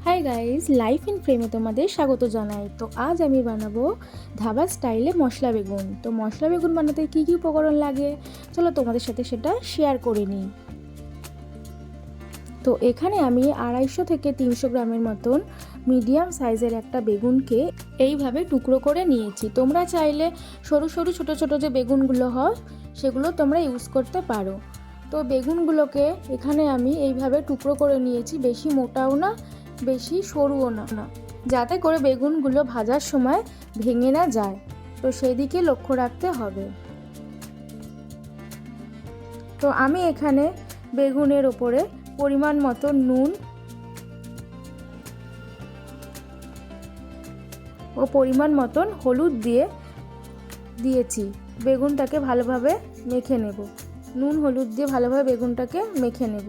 Hi guys, life in ফ্রেমে তোমাদের স্বাগত জানাই। তো আজ আমি বানাবো ধাবা স্টাইলে মশলা বেগুন। তো মশলা বেগুন বানাতে কী কী উপকরণ লাগে চলো তোমাদের সাথে সেটা শেয়ার করে নিই। তো এখানে আমি 250 থেকে 300 গ্রামের মতন মিডিয়াম সাইজের একটা বেগুনকে এইভাবে টুকরো করে নিয়েছি। তোমরা চাইলে সরু সরু ছোটো ছোটো যে বেগুনগুলো হয় সেগুলো তোমরা ইউজ করতে পারো। তো বেগুনগুলোকে এখানে আমি এইভাবে টুকরো করে নিয়েছি, বেশি মোটাও না বেশি সরুও না, যাতে করে বেগুনগুলো ভাজার সময় ভেঙে না যায়। তো সেই দিকে লক্ষ্য রাখতে হবে। তো আমি এখানে বেগুনের ওপরে পরিমাণ মতো নুন ও পরিমাণ মতন হলুদ দিয়েছি। বেগুনটাকে ভালোভাবে মেখে নেব। নুন হলুদ দিয়ে ভালোভাবে বেগুনটাকে মেখে নেব।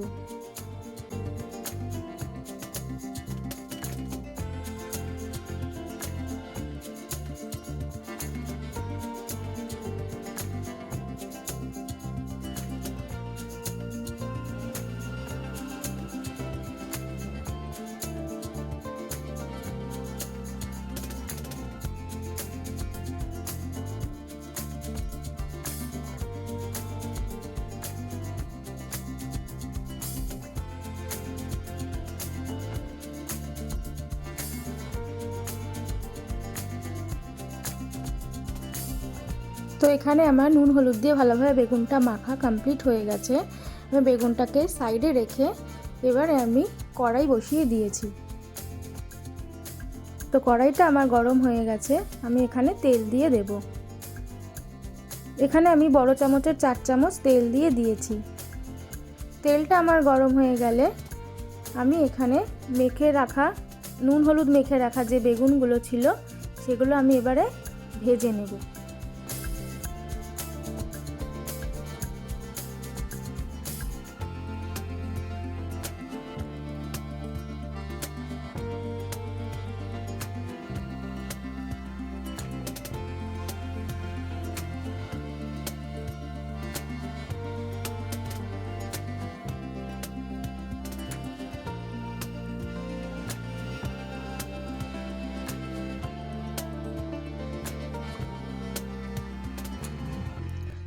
তো এখানে আমার নুন হলুদ দিয়ে ভালোভাবে বেগুনটা মাখা কমপ্লিট হয়ে গেছে। আমি বেগুনটাকে সাইডে রেখে এবারে আমি কড়াই বসিয়ে দিয়েছি। তো কড়াইটা আমার গরম হয়ে গেছে, আমি এখানে তেল দিয়ে দেব। এখানে আমি বড় চামচের 4 চামচ তেল দিয়ে দিয়েছি। তেলটা আমার গরম হয়ে গেলে আমি এখানে নুন হলুদ মেখে রাখা যে বেগুনগুলো ছিল সেগুলো আমি এবারে ভেজে নেব।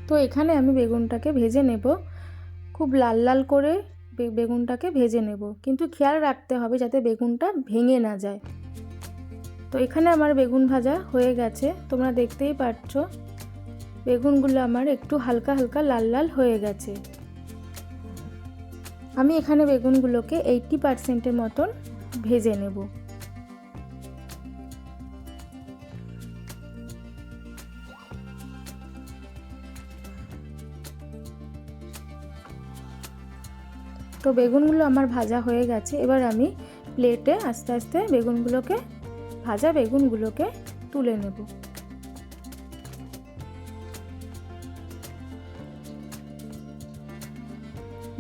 তো এখানে আমি বেগুনটাকে ভেজে নেব, খুব লাল লাল করে বেগুনটাকে ভেজে নেব, কিন্তু খেয়াল রাখতে হবে যাতে বেগুনটা ভেঙে না যায়। তো এখানে আমার বেগুন ভাজা হয়ে গেছে, তোমরা দেখতেই পাচ্ছ বেগুনগুলো আমার একটু হালকা হালকা লাল লাল হয়ে গেছে। আমি এখানে বেগুনগুলোকে 80% মতন ভেজে নেব। তো বেগুনগুলো আমার ভাজা হয়ে গেছে। এবার আমি প্লেটে আস্তে আস্তে ভাজা বেগুনগুলোকে তুলে নেব।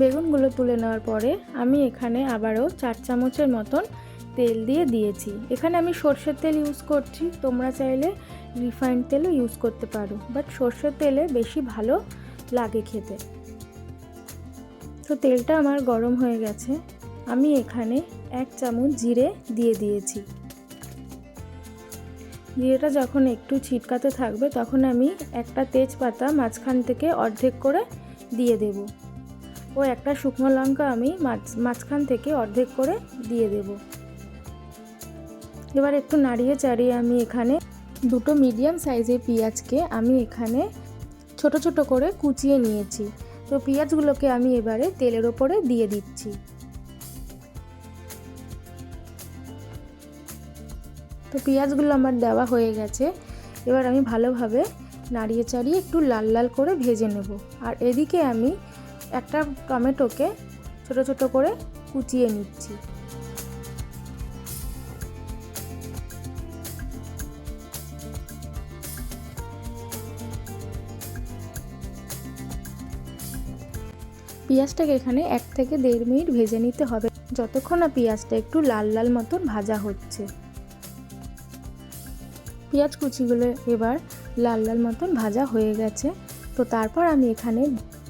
বেগুনগুলো তুলে নেওয়ার পরে আমি এখানে আবারও 4 চামচের মতন তেল দিয়ে দিয়েছি। এখানে আমি সর্ষের তেল ইউজ করছি, তোমরা চাইলে রিফাইন্ড তেলও ইউজ করতে পারো, বাট সর্ষের তেলে বেশি ভালো লাগে খেতে। তো তেলটা আমার গরম হয়ে গেছে, আমি এখানে 1 চামচ জিরে দিয়ে দিয়েছি। জিরেটা যখন একটু ছিটকাতে থাকবে তখন আমি একটা তেজপাতা মাঝখান থেকে অর্ধেক করে দিয়ে দেব ও একটা শুকনো লঙ্কা আমি মাঝখান থেকে অর্ধেক করে দিয়ে দেব। এবার একটু নাড়িয়ে চাড়িয়ে আমি এখানে 2 মিডিয়াম সাইজের পেঁয়াজকে আমি এখানে ছোট ছোট করে কুচিয়ে নিয়েছি। তো পেঁয়াজগুলোকে আমি এবারে তেলের ওপরে দিয়ে দিচ্ছি। তো পেঁয়াজগুলো আমার দেওয়া হয়ে গেছে, এবার আমি ভালোভাবে নাড়িয়ে চাড়িয়ে একটু লাল লাল করে ভেজে নেব। আর এদিকে আমি একটা টমেটোকে ছোট ছোট করে কুচিয়ে নিচ্ছি। পেঁয়াজটাকে এখানে 1 থেকে 1.5 মিনিট ভেজে নিতে হবে, যতক্ষণ না পেঁয়াজটা একটু লাল লাল মতন ভাজা হচ্ছে। পেঁয়াজ কুচিগুলো এবার লাল লাল মতন ভাজা হয়ে গেছে। তো তারপর আমি এখানে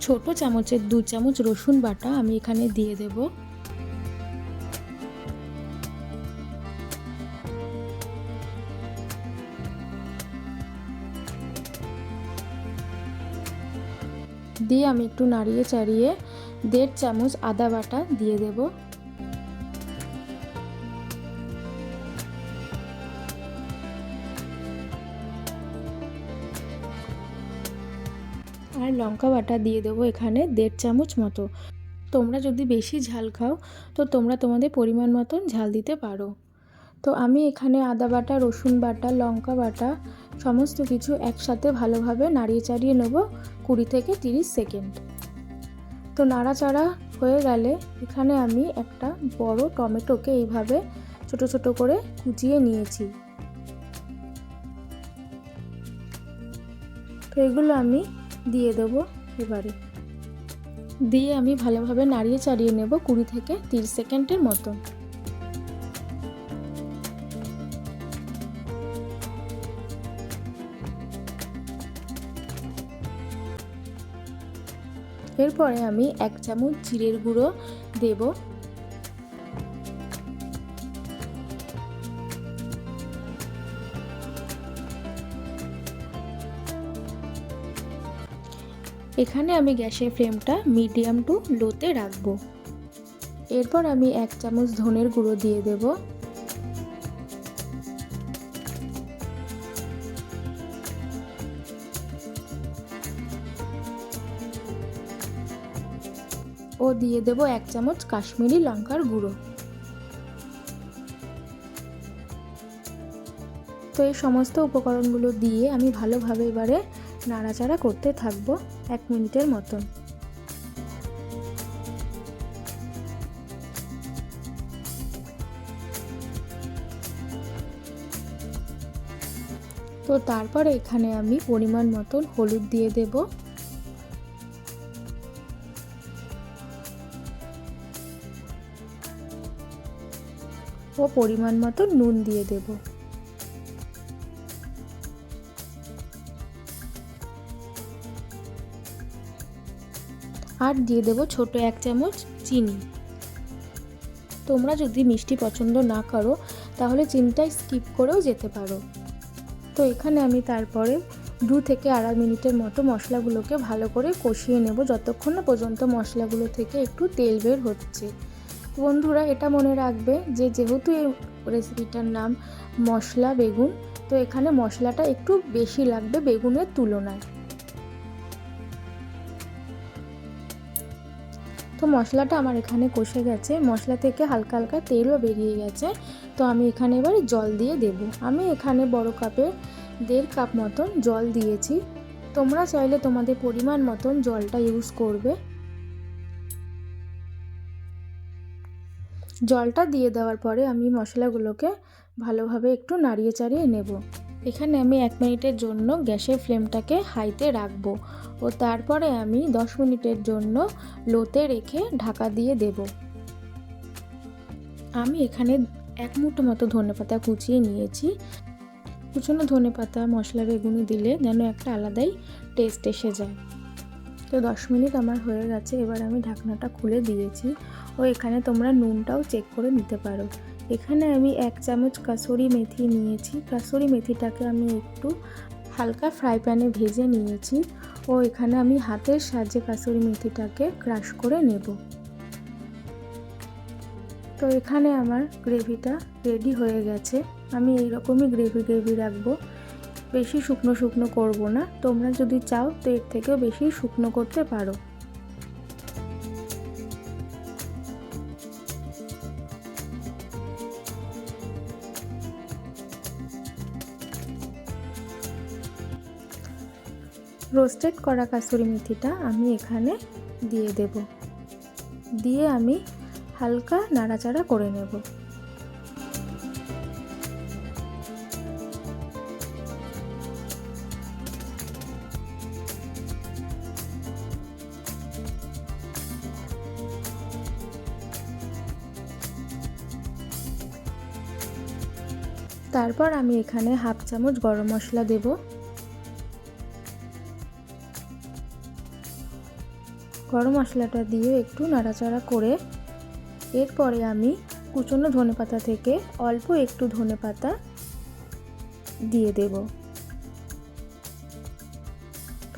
ছোট চামচের 2 চামচ রসুন বাটা আমি এখানে দিয়ে দেব। দিয়ে আমি একটু নাড়িয়ে চাড়িয়ে 1.5 চামচ আদা বাটা দিয়ে দেব। আর লঙ্কা বাটা দিয়ে দেবো এখানে 1.5 চামচ মতো। তোমরা যদি বেশি ঝাল খাও তো তোমরা তোমাদের পরিমাণ মতন ঝাল দিতে পারো। তো আমি এখানে আদা বাটা, রসুন বাটা, লঙ্কা বাটা সমস্ত কিছু একসাথে ভালোভাবে নাড়িয়ে চাড়িয়ে নেব 20 থেকে 30 সেকেন্ড। তো নাড়াচাড়া হয়ে গেলে এখানে আমি একটা বড় টমেটোকে এইভাবে ছোট ছোট করে কুচিয়ে নিয়েছি। তো এগুলো আমি দিয়ে দেবো এবারে। দিয়ে আমি ভালোভাবে নাড়িয়ে চাড়িয়ে নেব 20 থেকে 30 সেকেন্ডের মতো। এরপরে আমি 1 চামচ জিরের গুঁড়ো দেব। এখানে আমি গ্যাসের ফ্লেমটা মিডিয়াম টু লোতে রাখবো। এরপর আমি 1 চামচ ধনের গুঁড়ো দিয়ে দেব। ও দিয়ে দেব 1 চামচ কাশ্মীরি লঙ্কার গুঁড়ো। তো এই সমস্ত উপকরণগুলো দিয়ে আমি ভালোভাবে এবারে নাড়াচাড়া করতে থাকবো 1 মিনিটের মতন। তো তারপরে এখানে আমি পরিমাণ মতন হলুদ দিয়ে দেব। ও পরিমাণ মতন নুন দিয়ে দেব। আর দিয়ে দেব ছোট 1 চামচ চিনি। তোমরা যদি মিষ্টি পছন্দ না করো তাহলে চিনিটা স্কিপ করেও যেতে পারো। তো এখানে আমি তারপরে 2 থেকে 2.5 মিনিটের মতো মশলাগুলোকে ভালো করে কষিয়ে নেব, যতক্ষণ না পর্যন্ত মশলাগুলো থেকে একটু তেল বের হচ্ছে। বন্ধুরা এটা মনে রাখবে যে যেহেতু এই রেসিপিটার নাম মশলা বেগুন, তো এখানে মশলাটা একটু বেশি লাগবে বেগুনের তুলনায়। তো মশলাটা আমার এখানে কষে গেছে, মশলা থেকে হালকা হালকা তেলও বেরিয়ে গেছে। তো আমি এখানে এবার জল দিয়ে দেব। আমি এখানে বড় কাপের 1.5 কাপ মতন জল দিয়েছি। তোমরা চাইলে তোমাদের পরিমাণ মতন জলটা ইউজ করবে। জলটা দিয়ে দেওয়ার পরে আমি মশলাগুলোকে ভালোভাবে একটু নাড়িয়ে চাড়িয়ে নেব। এখানে আমি 1 মিনিটের জন্য গ্যাসের ফ্লেমটাকে হাইতে রাখবো ও তারপরে আমি 10 মিনিটের জন্য লোতে রেখে ঢাকা দিয়ে দেব। আমি এখানে 1 মুঠো মতো ধনেপাতা কুচিয়ে নিয়েছি। কুচনো ধনেপাতা মশলা বেগুনি দিলে যেন একটা আলাদাই টেস্ট এসে যায়। তো 10 মিনিট আমার হয়ে গেছে, এবার আমি ঢাকনাটা খুলে দিয়েছি ও এখানে তোমরা নুনটাও চেক করে নিতে পারো। এখানে আমি 1 চামচ কাসুরি মেথি নিয়েছি। কাসুরি মেথিটাকে আমি একটু হালকা ফ্রাই প্যানে ভেজে নিয়েছি ও এখানে আমি হাতের সাহায্যে কাসুরি মেথিটাকে ক্রাশ করে নেব। তো এখানে আমার গ্রেভিটা রেডি হয়ে গেছে। আমি এইরকমই গ্রেভি রাখবো, বেশি শুকনো শুকনো করব না। তোমরা যদি চাও তো এর থেকেও বেশি শুকনো করতে পারো। রোস্টেড করা কাসুরি মেথিটা আমি এখানে দিয়ে দেব। দিয়ে আমি হালকা নাড়াচাড়া করে নেব। তারপর আমি এখানে 1/2 চামচ গরম মশলা দেব। গরম মশলাটা দিয়ে একটু নাড়াচাড়া করে এরপরে আমি কুচনো ধনেপাতা থেকে অল্প একটু ধনেপাতা দিয়ে দেব।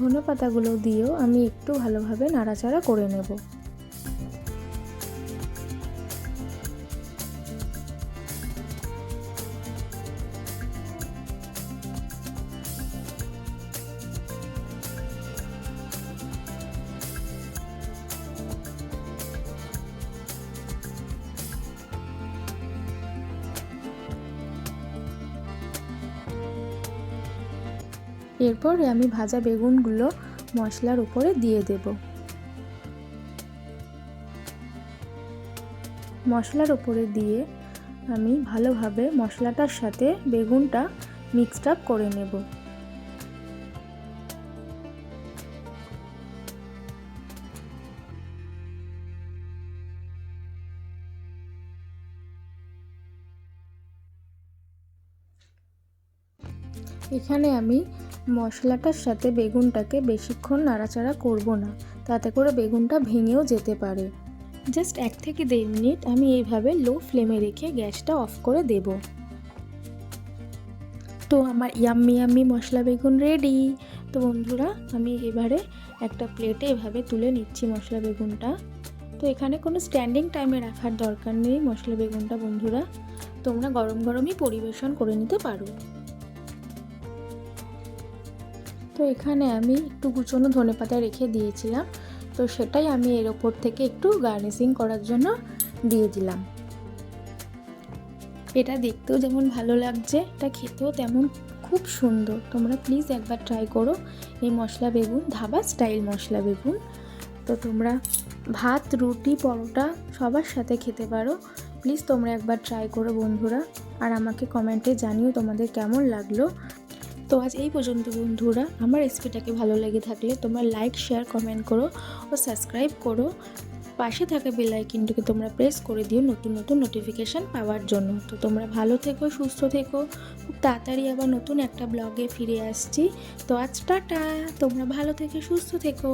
ধনেপাতাগুলো দিয়েও আমি একটু ভালোভাবে নাড়াচাড়া করে নেব। এরপর আমি ভাজা বেগুনগুলো মশলার উপরে দিয়ে দেব। মশলার উপরে দিয়ে আমি ভালোভাবে মশলাটার সাথে বেগুনটা মিক্সড আপ করে নেব। এখানে আমি মশলাটার সাথে বেগুনটাকে বেশিক্ষণ নাড়াচাড়া করব না, তাতে করে বেগুনটা ভেঙেও যেতে পারে। জাস্ট 1 থেকে 1.5 মিনিট আমি এইভাবে লো ফ্লেমে রেখে গ্যাসটা অফ করে দেব। তো আমার ইয়াম্মি মশলা বেগুন রেডি। তো বন্ধুরা, আমি এবারে একটা প্লেটে এভাবে তুলে নিচ্ছি মশলা বেগুনটা। তো এখানে কোনো স্ট্যান্ডিং টাইমে রাখার দরকার নেই মশলা বেগুনটা বন্ধুরা, তোমরা গরম গরমই পরিবেশন করে নিতে পারো। তো এখানে আমি একটু কুচনো ধনেপাতা রেখে দিয়েছিলাম, তো সেটাই আমি এর ওপর থেকে একটু গার্নিশিং করার জন্য দিয়ে দিলাম। এটা দেখতেও যেমন ভালো লাগছে, এটা খেতেও তেমন খুব সুন্দর। তোমরা প্লিজ একবার ট্রাই করো এই মশলা বেগুন, ধাবা স্টাইল মশলা বেগুন। তো তোমরা ভাত, রুটি, পরোটা সবার সাথে খেতে পারো। প্লিজ তোমরা একবার ট্রাই করো বন্ধুরা, আর আমাকে কমেন্টে জানিও তোমাদের কেমন লাগলো। তো আজ এই পর্যন্ত বন্ধুরা। আমার রেসিপিটাকে ভালো লেগে থাকলে তোমরা লাইক, শেয়ার, কমেন্ট করো ও সাবস্ক্রাইব করো। পাশে থাকা বেল আইকনটাকে তোমরা প্রেস করে দিও নতুন নতুন নোটিফিকেশান পাওয়ার জন্য। তো তোমরা ভালো থেকো, সুস্থ থেকো। খুব তাড়াতাড়ি আবার নতুন একটা ব্লগে ফিরে আসছি। তো আজ টাটা, তোমরা ভালো থেকে সুস্থ থেকো।